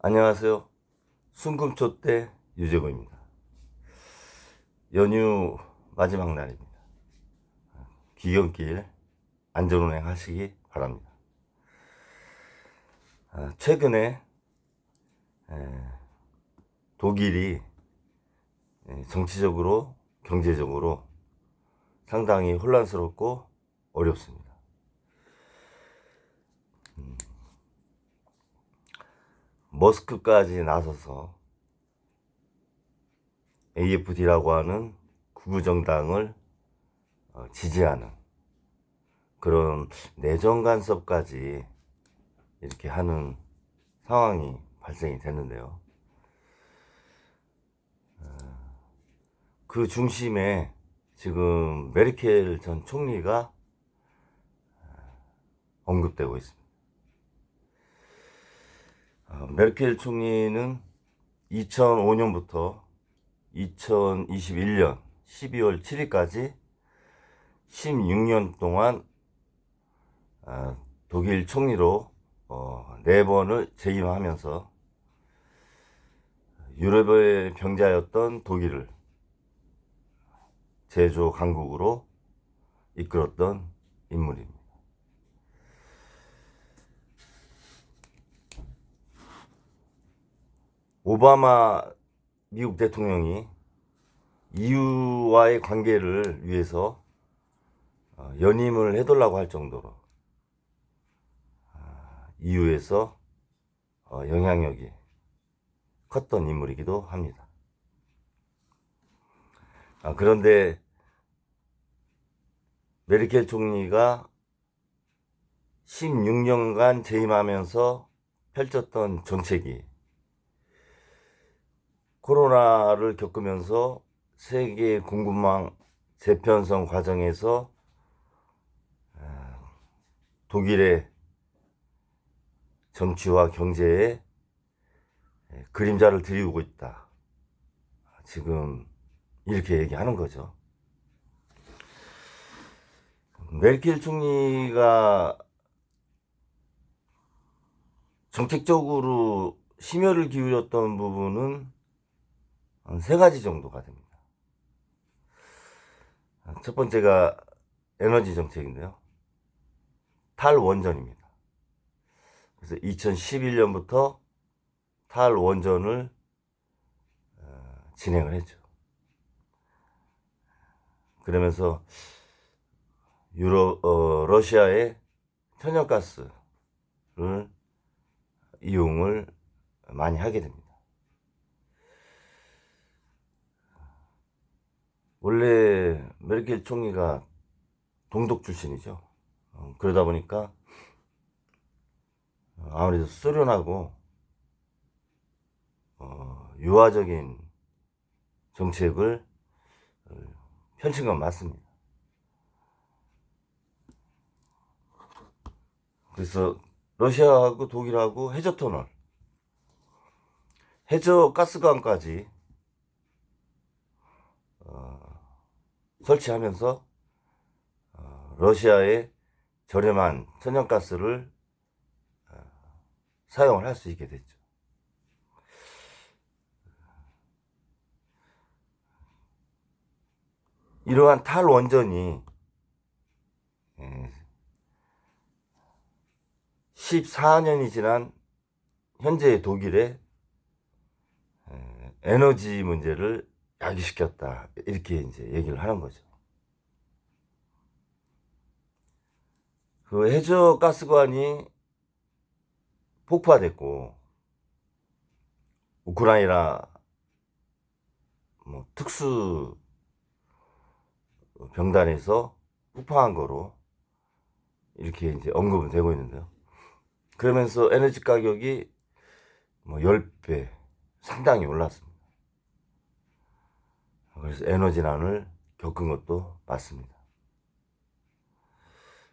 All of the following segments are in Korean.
안녕하세요. 순금초대 유재고입니다. 연휴 마지막 날입니다. 귀경길 안전운행 하시기 바랍니다. 최근에 독일이 정치적으로 경제적으로 상당히 혼란스럽고 어렵습니다. 머스크까지 나서서 AfD라고 하는 극우정당을 지지하는 그런 내정 간섭까지 이렇게 하는 상황이 발생이 됐는데요. 그 중심에 지금 메르켈 전 총리가 언급되고 있습니다. 메르켈 총리는 2005년부터 2021년 12월 7일까지 16년 동안 독일 총리로 4번을 재임하면서 유럽의 병자였던 독일을 제조 강국으로 이끌었던 인물입니다. 오바마 미국 대통령이 EU와의 관계를 위해서 연임을 해달라고 할 정도로 EU에서 영향력이 컸던 인물이기도 합니다. 그런데 메르켈 총리가 16년간 재임하면서 펼쳤던 정책이 코로나를 겪으면서 세계 공급망 재편성 과정에서 독일의 정치와 경제에 그림자를 들이우고 있다. 지금 이렇게 얘기하는 거죠. 메르켈 총리가 정책적으로 심혈을 기울였던 부분은 한 3가지 정도가 됩니다. 첫 번째가 에너지 정책인데요. 탈원전입니다. 그래서 2011년부터 탈원전을 진행을 했죠. 그러면서 러시아의 천연가스를 이용을 많이 하게 됩니다. 원래 메르켈 총리가 동독 출신이죠. 그러다 보니까 아무래도 소련하고 유화적인 정책을 펼친 건 맞습니다. 그래서 러시아하고 독일하고 해저터널, 해저 가스관까지 설치하면서 러시아의 저렴한 천연가스를 사용을 할 수 있게 됐죠. 이러한 탈원전이 14년이 지난 현재의 독일의 에너지 문제를 야기시켰다. 이렇게 이제 얘기를 하는 거죠. 그 해저 가스관이 폭파됐고, 우크라이나 특수 병단에서 폭파한 거로 이렇게 이제 언급은 되고 있는데요. 그러면서 에너지 가격이 10배 상당히 올랐습니다. 그래서 에너지난을 겪은 것도 맞습니다.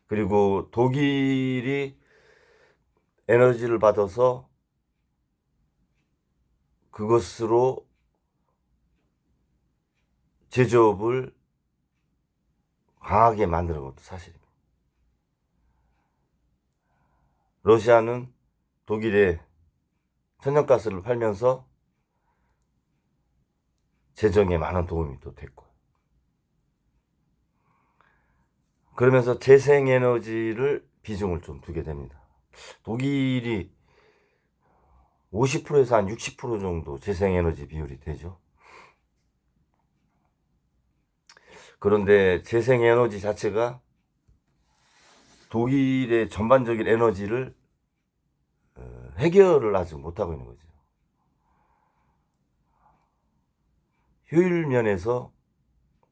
그리고 독일이 에너지를 받아서 그것으로 제조업을 강하게 만드는 것도 사실입니다. 러시아는 독일의 천연가스를 팔면서 재정에 많은 도움이 또 됐고, 그러면서 재생에너지를 비중을 좀 두게 됩니다. 독일이 50%에서 한 60% 정도 재생에너지 비율이 되죠. 그런데 재생에너지 자체가 독일의 전반적인 에너지를 해결을 아직 못하고 있는 거죠. 효율 면에서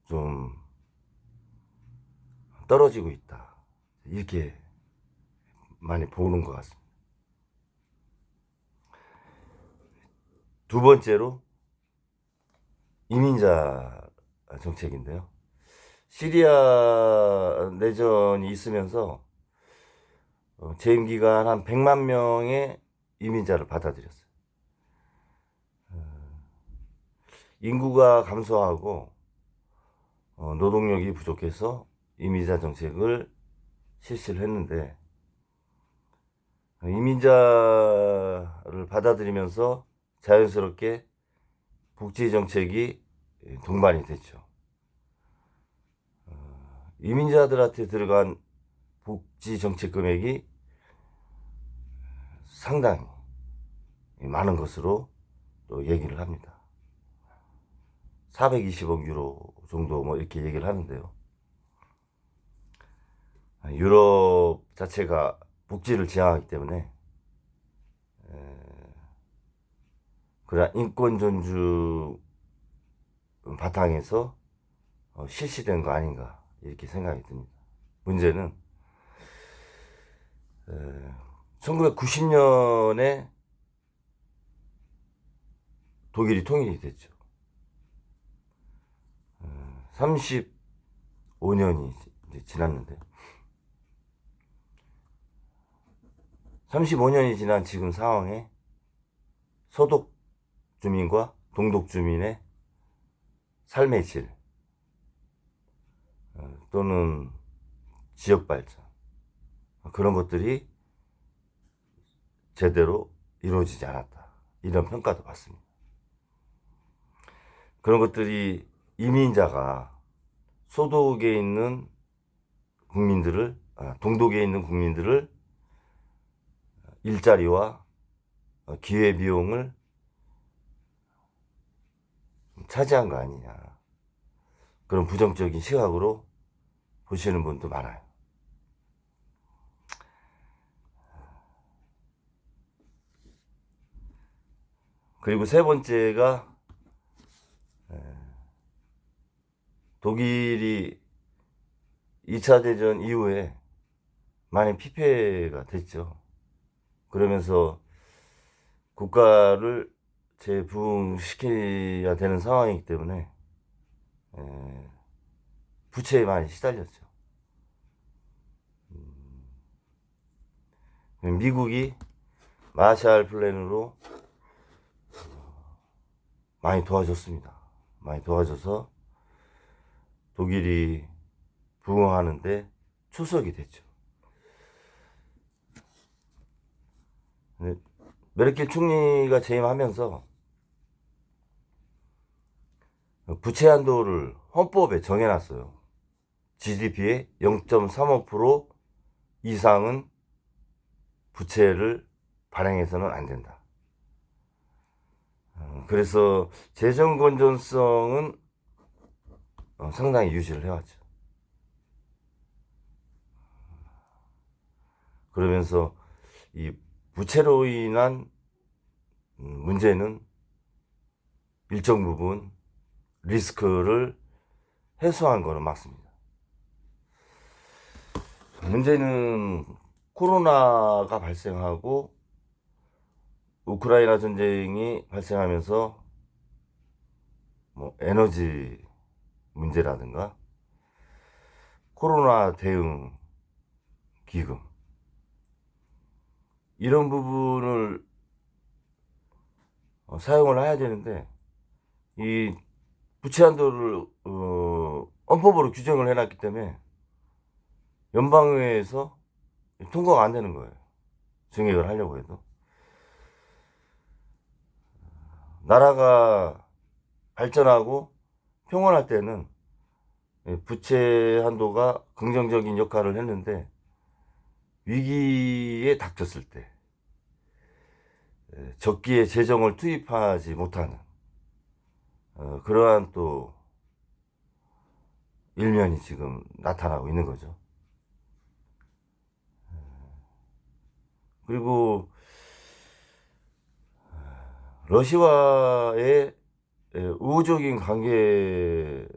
좀 떨어지고 있다, 이렇게 많이 보는 것 같습니다. 두 번째로 이민자 정책인데요. 시리아 내전이 있으면서 재임 기간 한 100만 명의 이민자를 받아들였어요. 인구가 감소하고 노동력이 부족해서 이민자 정책을 실시를 했는데, 이민자를 받아들이면서 자연스럽게 복지 정책이 동반이 됐죠. 이민자들한테 들어간 복지 정책 금액이 상당히 많은 것으로 또 얘기를 합니다. 420억 유로 정도 뭐 이렇게 얘기를 하는데요. 유럽 자체가 복지를 지향하기 때문에 그런 인권 존중 바탕에서 실시된 거 아닌가, 이렇게 생각이 듭니다. 문제는 1990년에 독일이 통일이 됐죠. 35년이 이제 지났는데, 35년이 지난 지금 상황에 소독 주민과 동독 주민의 삶의 질 또는 지역 발전, 그런 것들이 제대로 이루어지지 않았다, 이런 평가도 받습니다. 그런 것들이 이민자가 소독에 있는 국민들을, 동독에 있는 국민들을 일자리와 기회비용을 차지한 거 아니냐, 그런 부정적인 시각으로 보시는 분도 많아요. 그리고 세 번째가 독일이 2차 대전 이후에 많이 피폐가 됐죠. 그러면서 국가를 재부흥시켜야 되는 상황이기 때문에 부채에 많이 시달렸죠. 미국이 마샬 플랜으로 많이 도와줬습니다. 많이 도와줘서 독일이 부흥하는데 초석이 됐죠. 메르켈 총리가 재임하면서 부채 한도를 헌법에 정해놨어요. GDP의 0.35% 이상은 부채를 발행해서는 안 된다. 그래서 재정 건전성은 상당히 유지를 해왔죠. 그러면서 이 부채로 인한 문제는 일정 부분 리스크를 해소한 거는 맞습니다. 문제는 코로나가 발생하고 우크라이나 전쟁이 발생하면서 뭐 에너지 문제라든가 코로나 대응 기금, 이런 부분을 사용을 해야 되는데, 이 부채 한도를 헌법으로 규정을 해놨기 때문에 연방의회에서 통과가 안 되는 거예요. 증액을 하려고 해도. 나라가 발전하고 평온할 때는 부채 한도가 긍정적인 역할을 했는데, 위기에 닥쳤을 때 적기에 재정을 투입하지 못하는 그러한 또 일면이 지금 나타나고 있는 거죠. 그리고 러시아와의 우호적인 관계를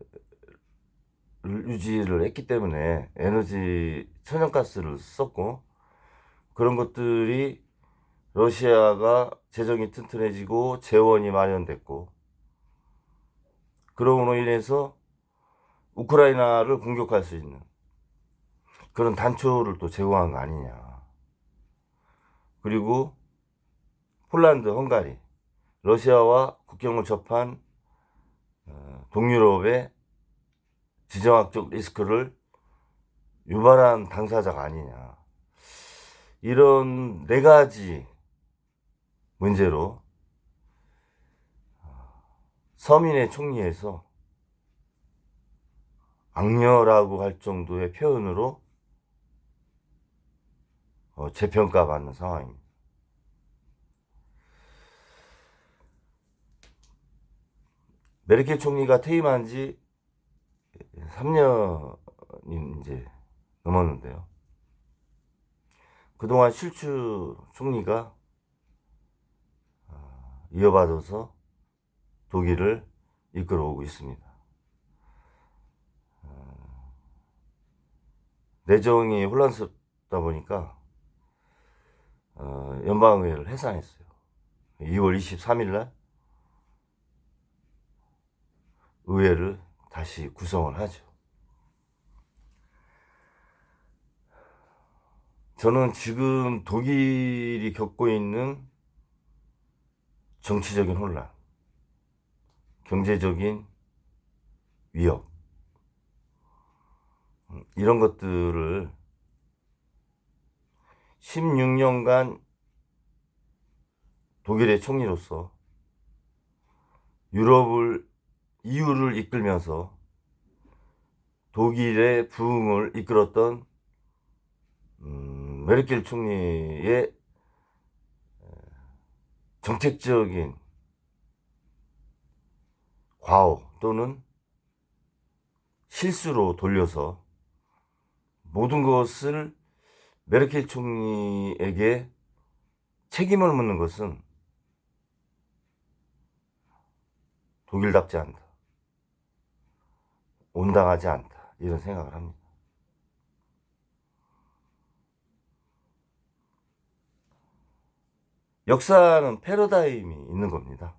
유지를 했기 때문에 에너지 천연가스를 썼고, 그런 것들이 러시아가 재정이 튼튼해지고 재원이 마련됐고, 그러므로 인해서 우크라이나를 공격할 수 있는 그런 단초를 또 제공한 거 아니냐. 그리고 폴란드, 헝가리, 러시아와 국경을 접한 동유럽의 지정학적 리스크를 유발한 당사자가 아니냐. 이런 네 가지 문제로 서민의 총리에서 악녀라고 할 정도의 표현으로 재평가받는 상황입니다. 메르켈 총리가 퇴임한 지 3년이 이제 넘었는데요. 그동안 슐츠 총리가 이어받아서 독일을 이끌어오고 있습니다. 내정이 혼란스럽다 보니까 연방의회를 해산했어요. 2월 23일 날 의회를 다시 구성을 하죠. 저는 지금 독일이 겪고 있는 정치적인 혼란, 경제적인 위협, 이런 것들을 16년간 독일의 총리로서 EU를 이끌면서 독일의 부흥을 이끌었던 메르켈 총리의 정책적인 과오 또는 실수로 돌려서 모든 것을 메르켈 총리에게 책임을 묻는 것은 독일답지 않다, 온당하지 않다, 이런 생각을 합니다. 역사는 패러다임이 있는 겁니다.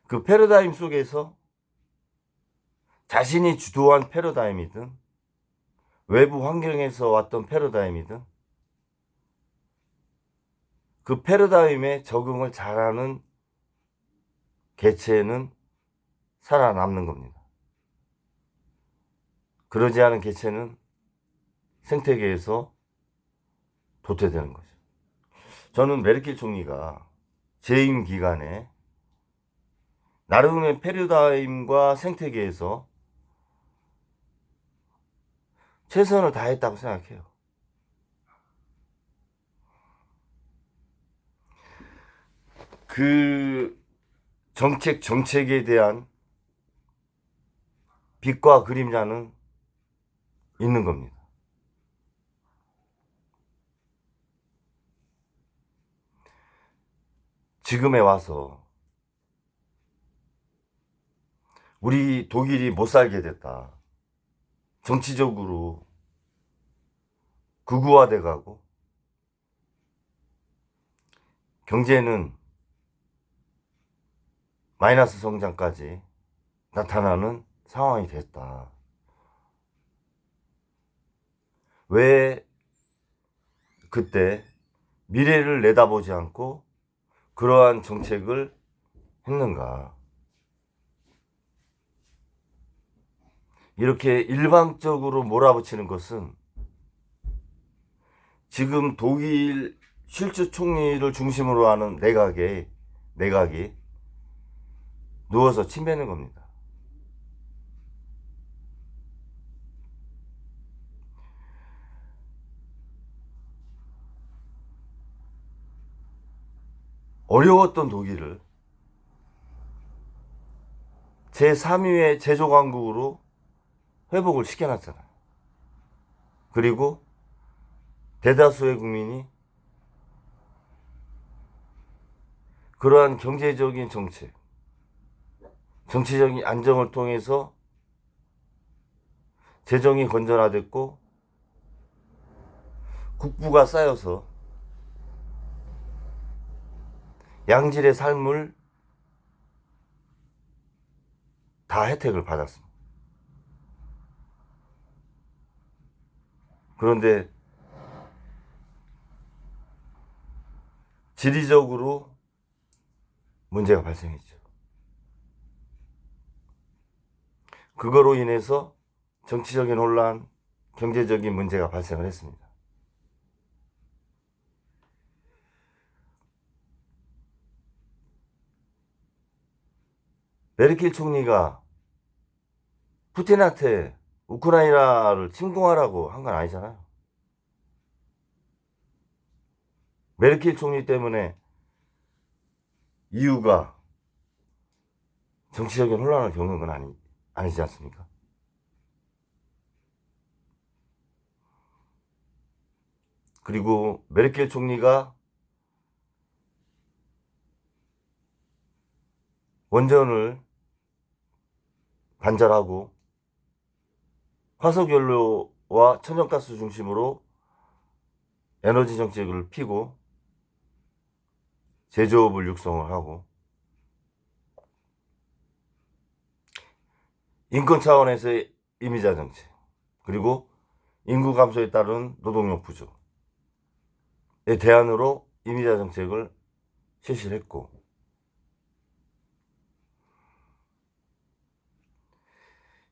그 패러다임 속에서 자신이 주도한 패러다임이든 외부 환경에서 왔던 패러다임이든 그 패러다임에 적응을 잘하는 개체는 살아남는 겁니다. 그러지 않은 개체는 생태계에서 도태되는 거죠. 저는 메르켈 총리가 재임 기간에 나름의 패러다임과 생태계에서 최선을 다했다고 생각해요. 그 정책에 대한 빛과 그림자는 있는 겁니다. 지금에 와서 우리 독일이 못 살게 됐다, 정치적으로 극우화돼 가고 경제는 마이너스 성장까지 나타나는 상황이 됐다. 왜 그때 미래를 내다보지 않고 그러한 정책을 했는가? 이렇게 일방적으로 몰아붙이는 것은 지금 독일 슐츠 총리를 중심으로 하는 내각의 내각이 누워서 침 뱉는 겁니다. 어려웠던 독일을 제3위의 제조강국으로 회복을 시켜놨잖아요. 그리고 대다수의 국민이 그러한 경제적인 정책, 정치적인 안정을 통해서 재정이 건전화됐고 국부가 쌓여서 양질의 삶을 다 혜택을 받았습니다. 그런데 지리적으로 문제가 발생했죠. 그거로 인해서 정치적인 혼란, 경제적인 문제가 발생을 했습니다. 메르켈 총리가 푸틴한테 우크라이나를 침공하라고 한 건 아니잖아요. 메르켈 총리 때문에 EU가 정치적인 혼란을 겪는 건 아니지 않습니까? 그리고 메르켈 총리가 원전을 반절하고 화석연료와 천연가스 중심으로 에너지 정책을 피고 제조업을 육성을 하고 인권 차원에서의 이미자 정책, 그리고 인구 감소에 따른 노동력 부족에 대안으로 이미자 정책을 실시를 했고,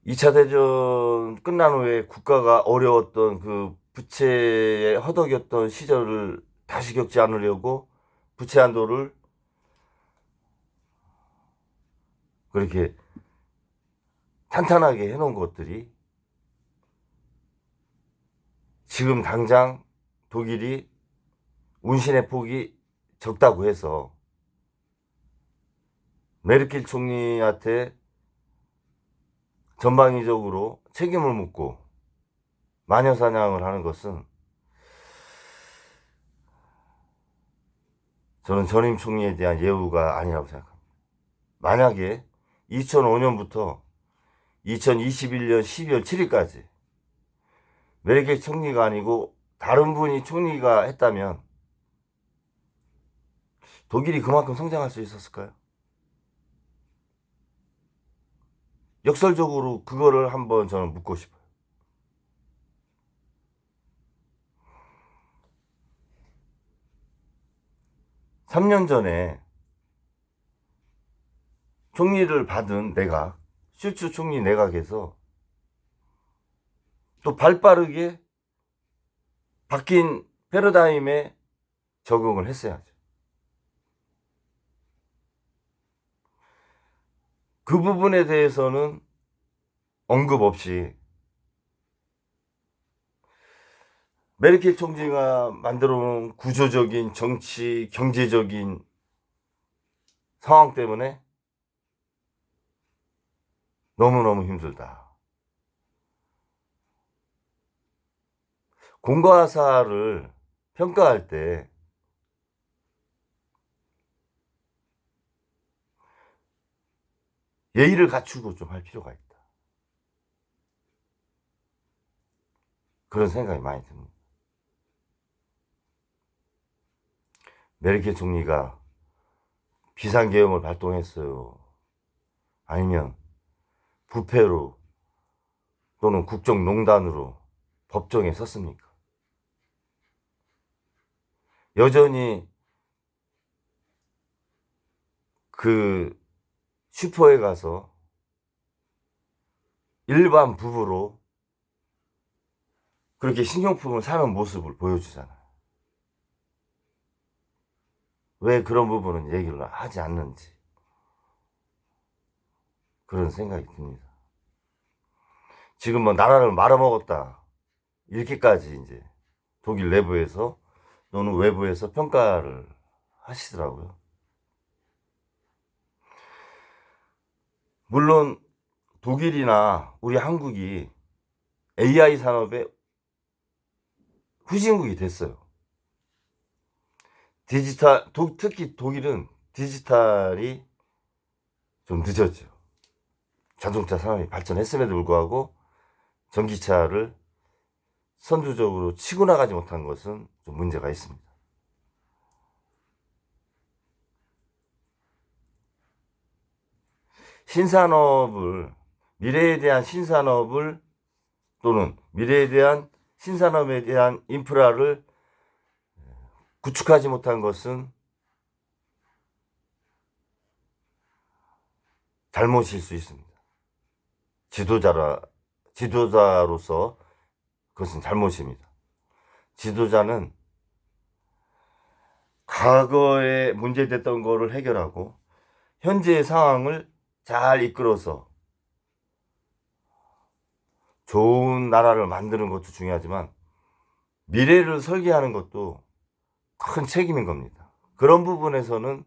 2차 대전 끝난 후에 국가가 어려웠던 그 부채에 허덕였던 시절을 다시 겪지 않으려고 부채 한도를 그렇게 탄탄하게 해놓은 것들이 지금 당장 독일이 운신의 폭이 적다고 해서 메르켈 총리한테 전방위적으로 책임을 묻고 마녀사냥을 하는 것은 저는 전임 총리에 대한 예우가 아니라고 생각합니다. 만약에 2005년부터 2021년 12월 7일까지 메르켈 총리가 아니고 다른 분이 총리가 했다면 독일이 그만큼 성장할 수 있었을까요? 역설적으로 그거를 한번 저는 묻고 싶어요. (3년) 전에 총리를 받은 내각, 슈츠 총리 내각에서 또 발빠르게 바뀐 패러다임에 적응을 했어야죠. 그 부분에 대해서는 언급 없이 메르켈 총리가 만들어 놓은 구조적인 정치, 경제적인 상황 때문에 너무너무 힘들다. 공과사를 평가할 때 예의를 갖추고 좀 할 필요가 있다. 그런 생각이 많이 듭니다. 메르켈 총리가 비상계엄을 발동했어요? 아니면 부패로 또는 국정농단으로 법정에 섰습니까? 여전히 그 슈퍼에 가서 일반 부부로 그렇게 식료품을 사는 모습을 보여주잖아요. 왜 그런 부분은 얘기를 하지 않는지 그런 생각이 듭니다. 지금 뭐 나라를 말아먹었다 이렇게까지 이제 독일 내부에서 또는 외부에서 평가를 하시더라고요. 물론 독일이나 우리 한국이 AI 산업의 후진국이 됐어요. 특히 독일은 디지털이 좀 늦었죠. 자동차 산업이 발전했음에도 불구하고 전기차를 선두적으로 치고 나가지 못한 것은 좀 문제가 있습니다. 신산업을, 미래에 대한 신산업을 또는 미래에 대한 신산업에 대한 인프라를 구축하지 못한 것은 잘못일 수 있습니다. 지도자로서 그것은 잘못입니다. 지도자는 과거에 문제됐던 거를 해결하고 현재의 상황을 잘 이끌어서 좋은 나라를 만드는 것도 중요하지만 미래를 설계하는 것도 큰 책임인 겁니다. 그런 부분에서는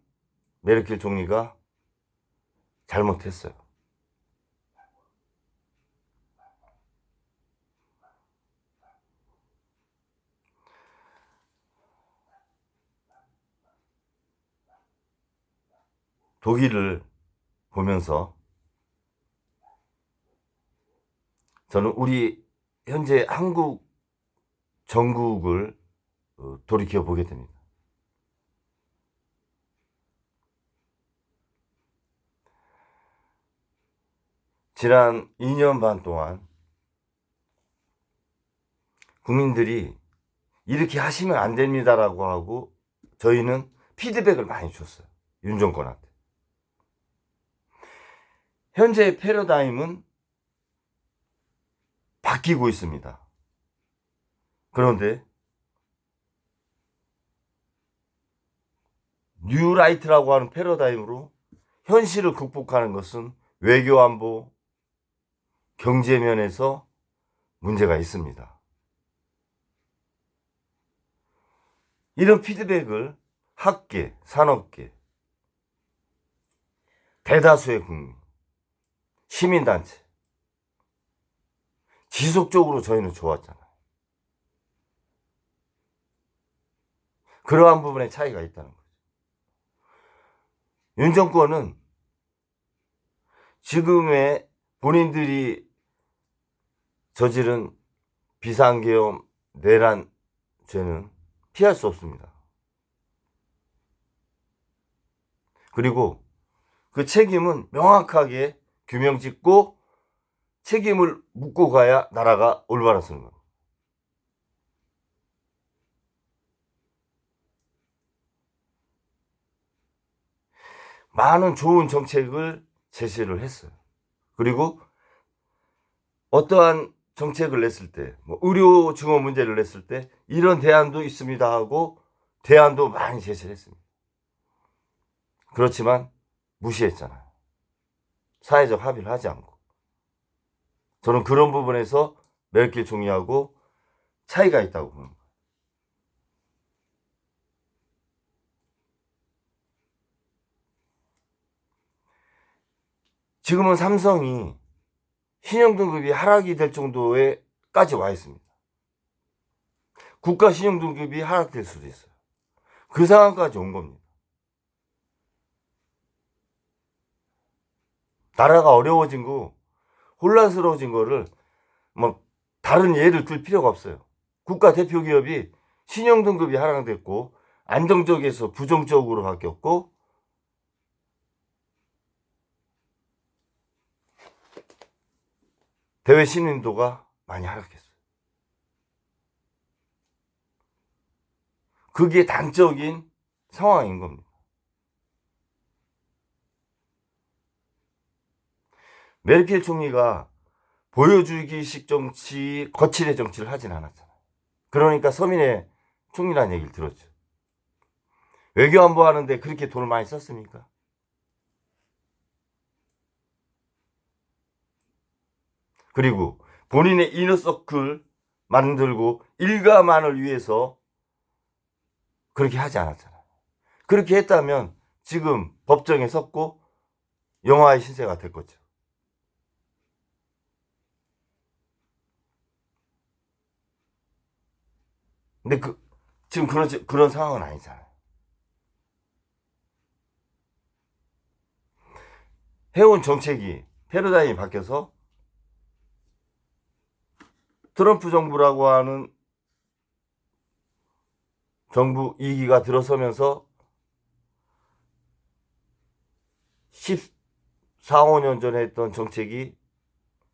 메르켈 총리가 잘못했어요. 독일을 보면서 저는 우리 현재 한국 정국을 돌이켜 보게 됩니다. 지난 2년 반 동안 국민들이 이렇게 하시면 안 됩니다라고 하고 저희는 피드백을 많이 줬어요. 윤 정권한테. 현재의 패러다임은 바뀌고 있습니다. 그런데 뉴라이트라고 하는 패러다임으로 현실을 극복하는 것은 외교 안보, 경제 면에서 문제가 있습니다. 이런 피드백을 학계, 산업계, 대다수의 국민, 시민단체 지속적으로 저희는 좋았잖아요. 그러한 부분에 차이가 있다는 거죠. 윤 정권은 지금의 본인들이 저지른 비상계엄, 내란 죄는 피할 수 없습니다. 그리고 그 책임은 명확하게 규명짓고 책임을 묻고 가야 나라가 올바라 서는 겁니다. 많은 좋은 정책을 제시를 했어요. 그리고 어떠한 정책을 냈을 때, 뭐 의료 증원 문제를 냈을 때 이런 대안도 있습니다 하고 대안도 많이 제시를 했습니다. 그렇지만 무시했잖아요. 사회적 합의를 하지 않고. 저는 그런 부분에서 메르켈 총리하고 차이가 있다고 봅니다. 지금은 삼성이 신용등급이 하락이 될 정도에까지 와 있습니다. 국가 신용등급이 하락될 수도 있어요. 그 상황까지 온 겁니다. 나라가 어려워진 거, 혼란스러워진 거를 뭐 다른 예를 들 필요가 없어요. 국가 대표 기업이 신용등급이 하락됐고 안정적에서 부정적으로 바뀌었고 대외 신인도가 많이 하락했어요. 그게 단적인 상황인 겁니다. 메르켈 총리가 보여주기식 정치, 거칠의 정치를 하진 않았잖아요. 그러니까 서민의 총리라는 얘기를 들었죠. 외교안보 하는데 그렇게 돈을 많이 썼습니까? 그리고 본인의 이너서클 만들고 일가만을 위해서 그렇게 하지 않았잖아요. 그렇게 했다면 지금 법정에 섰고 영화의 신세가 될 거죠. 근데 지금 그런 상황은 아니잖아요. 해온 정책이 패러다임이 바뀌어서 트럼프 정부라고 하는 정부 2기가 들어서면서 14, 15년 전에 했던 정책이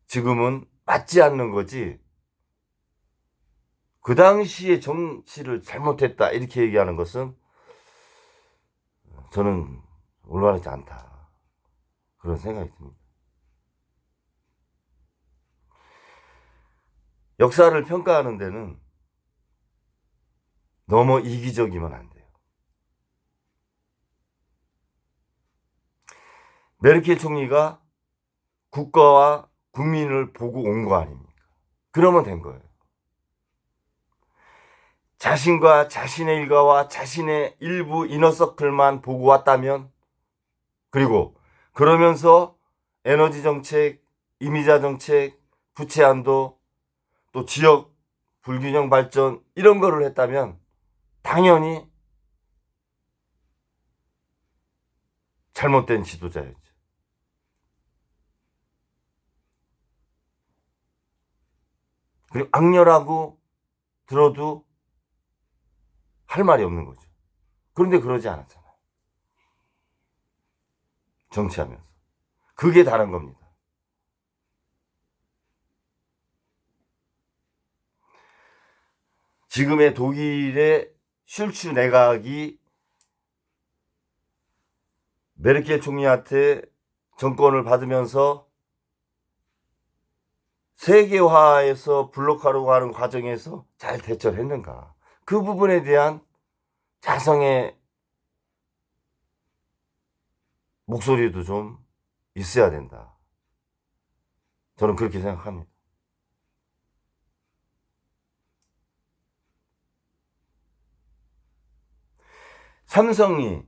지금은 맞지 않는 거지, 그 당시에 정치를 잘못했다 이렇게 얘기하는 것은 저는 올바르지 않다, 그런 생각이 듭니다. 역사를 평가하는 데는 너무 이기적이면 안 돼요. 메르켈 총리가 국가와 국민을 보고 온 거 아닙니까? 그러면 된 거예요. 자신과 자신의 일가와 자신의 일부 이너서클만 보고 왔다면, 그리고 그러면서 에너지 정책, 이미자 정책, 부채 한도, 또 지역 불균형 발전 이런 거를 했다면 당연히 잘못된 지도자였죠. 그리고 악렬하고 들어도 할 말이 없는 거죠. 그런데 그러지 않았잖아요. 정치하면서. 그게 다른 겁니다. 지금의 독일의 슐츠 내각이 메르켈 총리한테 정권을 받으면서 세계화에서 블록하려고 하는 과정에서 잘 대처를 했는가, 그 부분에 대한 자성의 목소리도 좀 있어야 된다, 저는 그렇게 생각합니다. 삼성이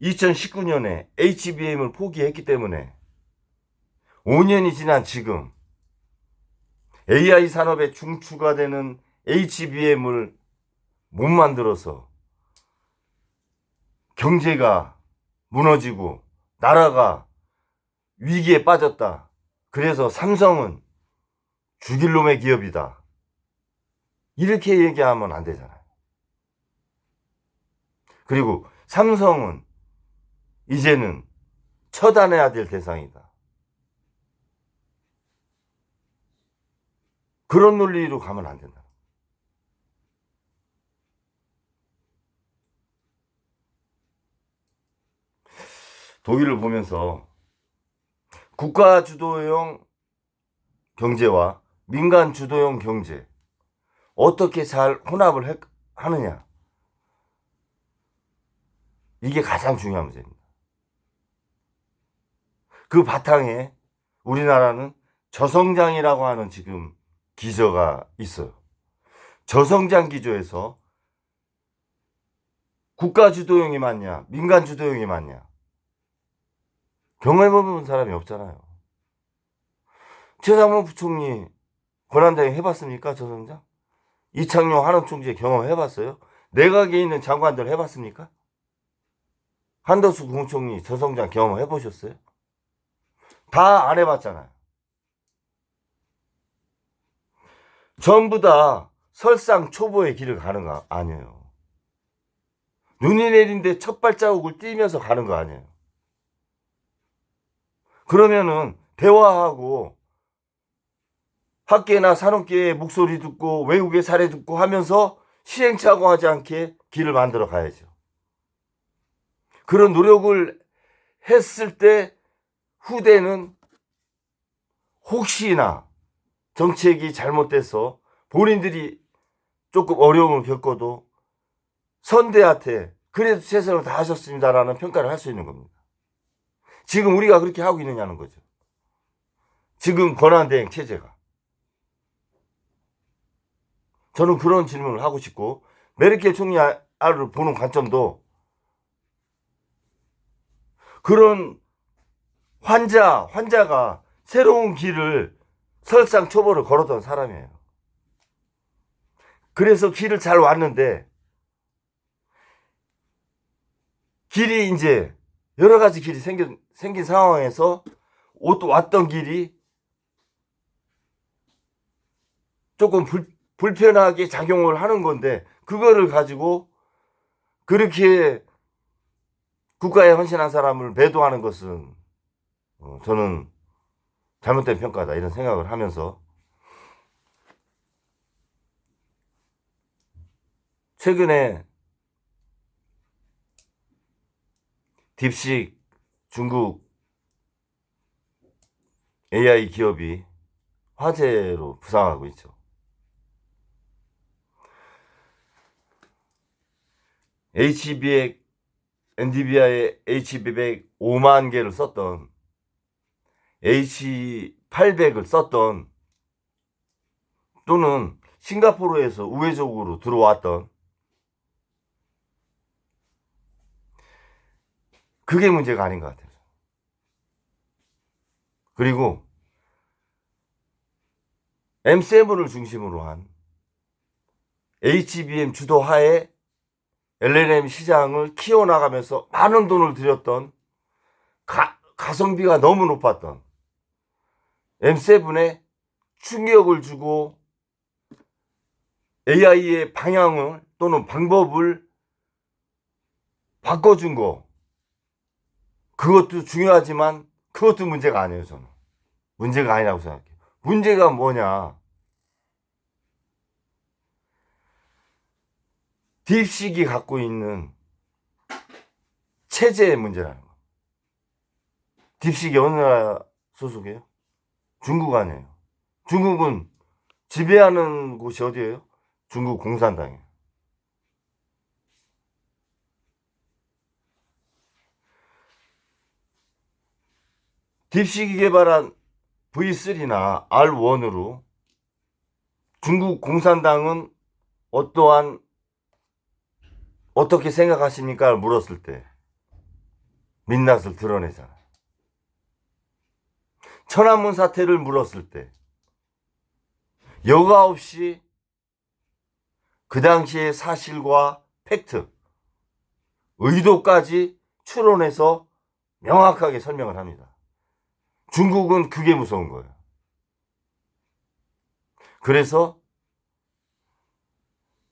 2019년에 HBM을 포기했기 때문에 5년이 지난 지금 AI 산업에 중추가 되는 HBM을 못 만들어서 경제가 무너지고 나라가 위기에 빠졌다, 그래서 삼성은 죽일 놈의 기업이다, 이렇게 얘기하면 안 되잖아요. 그리고 삼성은 이제는 처단해야 될 대상이다, 그런 논리로 가면 안 된다. 독일을 보면서 국가 주도형 경제와 민간 주도형 경제 어떻게 잘 혼합을 하느냐, 이게 가장 중요한 문제입니다. 그 바탕에 우리나라는 저성장이라고 하는 지금 기저가 있어요. 저성장 기조에서 국가 주도형이 맞냐 민간 주도형이 맞냐 경험해본 사람이 없잖아요. 최상무 부총리 권한대행 해봤습니까? 저성장? 이창용 한국총재 경험해봤어요? 내각에 있는 장관들 해봤습니까? 한덕수 국무총리 저성장 경험해보셨어요? 다 안 해봤잖아요. 전부 다 설상 초보의 길을 가는 거 아니에요. 눈이 내린데 첫 발자국을 띄면서 가는 거 아니에요. 그러면은 대화하고 학계나 산업계의 목소리 듣고 외국의 사례 듣고 하면서 시행착오하지 않게 길을 만들어 가야죠. 그런 노력을 했을 때 후대는 혹시나 정책이 잘못돼서 본인들이 조금 어려움을 겪어도 선대한테 그래도 최선을 다하셨습니다라는 평가를 할 수 있는 겁니다. 지금 우리가 그렇게 하고 있느냐는 거죠. 지금 권한대행 체제가. 저는 그런 질문을 하고 싶고, 메르켈 총리를 보는 관점도 그런 환자가 새로운 길을 설상초보를 걸었던 사람이에요. 그래서 길을 잘 왔는데, 길이 이제 여러 가지 길이 생긴 상황에서 왔던 길이 조금 불편하게 작용을 하는 건데, 그거를 가지고 그렇게 국가에 헌신한 사람을 매도하는 것은 저는 잘못된 평가다, 이런 생각을 하면서, 최근에 딥식 중국 AI 기업이 화재로 부상하고 있죠. HB100, 엔비디아의 HB100 5만 개를 썼던, H800을 썼던, 또는 싱가포르에서 우회적으로 들어왔던, 그게 문제가 아닌 것 같아요. 그리고 M7을 중심으로 한 HBM 주도하에 LLM 시장을 키워나가면서 많은 돈을 들였던, 가성비가 너무 높았던 M7에 충격을 주고 AI의 방향을 또는 방법을 바꿔준 거, 그것도 중요하지만 그것도 문제가 아니에요. 저는 문제가 아니라고 생각해요. 문제가 뭐냐, 딥식이 갖고 있는 체제의 문제라는 거. 딥식이 어느 나라 소속이에요? 중국 아니에요. 중국은 지배하는 곳이 어디예요? 중국 공산당이에요. 딥식이 개발한 V3나 R1으로 중국 공산당은 어떻게 생각하십니까? 물었을 때 민낯을 드러내잖아요. 천안문 사태를 물었을 때 여과 없이 그 당시의 사실과 팩트, 의도까지 추론해서 명확하게 설명을 합니다. 중국은 그게 무서운 거예요. 그래서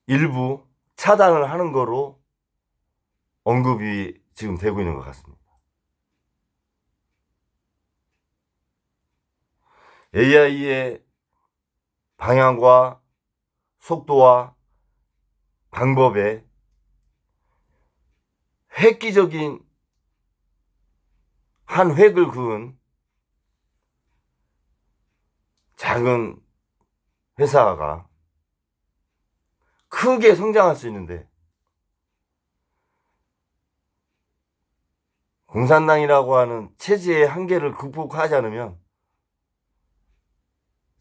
일부 차단을 하는 거로 언급이 지금 되고 있는 것 같습니다. AI의 방향과 속도와 방법에 획기적인 한 획을 그은 작은 회사가 크게 성장할 수 있는데, 공산당이라고 하는 체제의 한계를 극복하지 않으면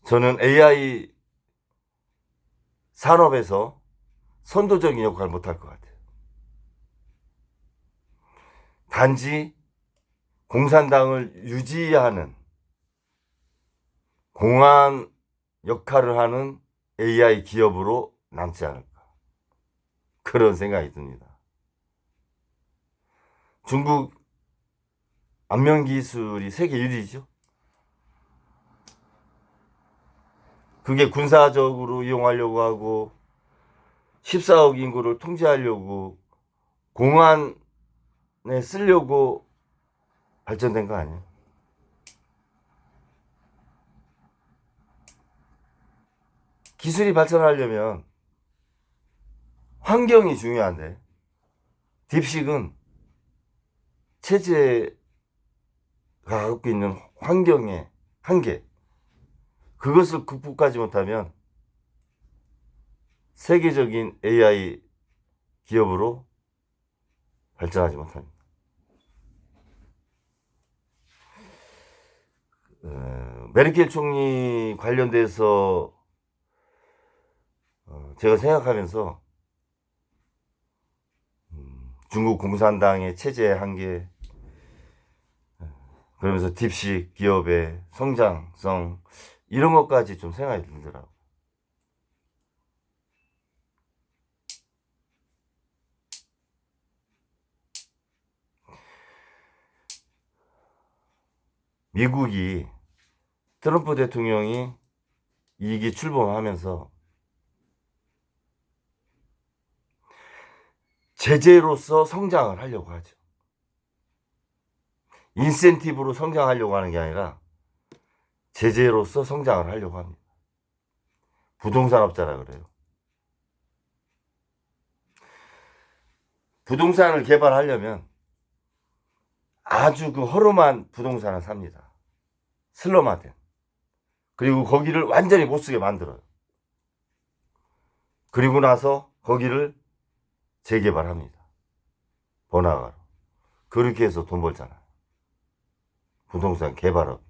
저는 AI 산업에서 선도적인 역할을 못할 것 같아요. 단지 공산당을 유지하는 공안 역할을 하는 AI 기업으로 남지 않을까, 그런 생각이 듭니다. 중국 안면 기술이 세계 1위죠. 그게 군사적으로 이용하려고 하고 14억 인구를 통제하려고 공안에 쓰려고 발전된 거 아니에요? 기술이 발전하려면 환경이 중요한데, 딥식은 체제가 갖고 있는 환경의 한계, 그것을 극복하지 못하면 세계적인 AI 기업으로 발전하지 못합니다. 메르켈 총리 관련돼서 제가 생각하면서 중국 공산당의 체제 한계, 그러면서 딥식 기업의 성장성, 이런 것까지 좀 생각이 들더라고요. 미국이 트럼프 대통령이 2기 출범하면서 제재로서 성장을 하려고 하죠. 인센티브로 성장하려고 하는 게 아니라 제재로서 성장을 하려고 합니다. 부동산업자라 그래요. 부동산을 개발하려면 아주 그 허름한 부동산을 삽니다. 슬럼화된. 그리고 거기를 완전히 못 쓰게 만들어요. 그리고 나서 거기를 재개발합니다. 번화가로. 그렇게 해서 돈 벌잖아요. 부동산 개발업.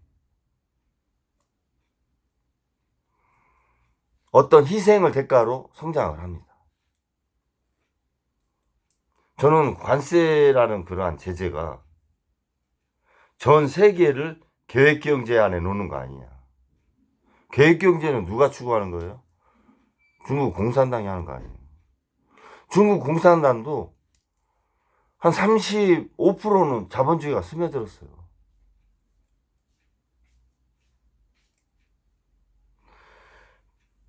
어떤 희생을 대가로 성장을 합니다. 저는 관세라는 그러한 제재가 전 세계를 계획경제 안에 놓는 거 아니냐. 계획경제는 누가 추구하는 거예요? 중국 공산당이 하는 거 아니에요. 중국 공산당도 한 35%는 자본주의가 스며들었어요.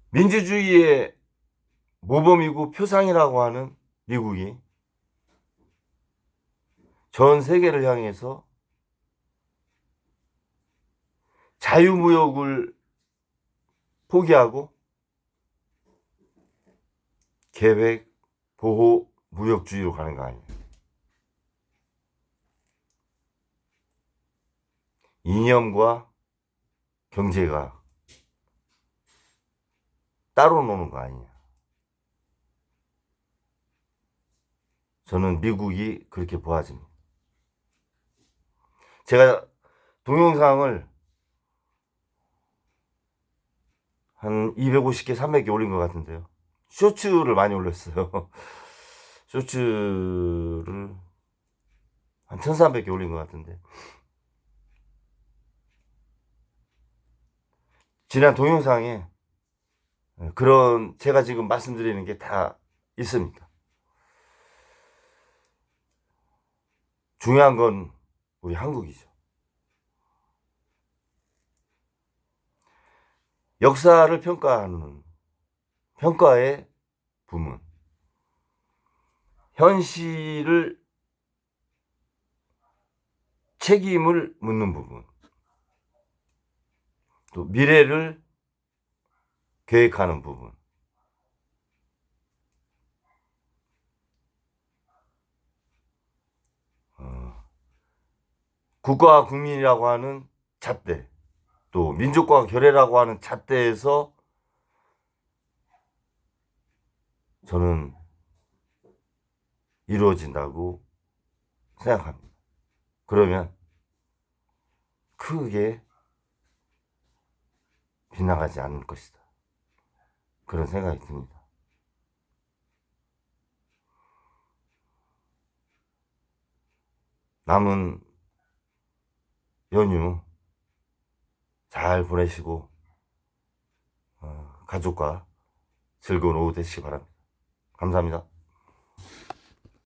민주주의의 모범이고 표상이라고 하는 미국이 전 세계를 향해서 자유무역을 포기하고 계획, 보호, 무역주의로 가는 거 아니에요. 이념과 경제가 따로 노는 거 아니냐. 저는 미국이 그렇게 보아집니다. 제가 동영상을 한 250개, 300개 올린 것 같은데요. 쇼츠를 많이 올렸어요. 쇼츠를 한 1300개 올린 것 같은데. 지난 동영상에 그런 제가 지금 말씀드리는 게 다 있습니다. 중요한 건 우리 한국이죠. 역사를 평가하는 평가의 부문, 현실을 책임을 묻는 부분, 또 미래를 계획하는 부분, 국가와 국민이라고 하는 잣대, 또 민족과 결의라고 하는 잣대에서 저는 이루어진다고 생각합니다. 그러면 크게 빗나가지 않을 것이다. 그런 생각이 듭니다. 남은 연휴 잘 보내시고 가족과 즐거운 오후 되시기 바랍니다. 감사합니다.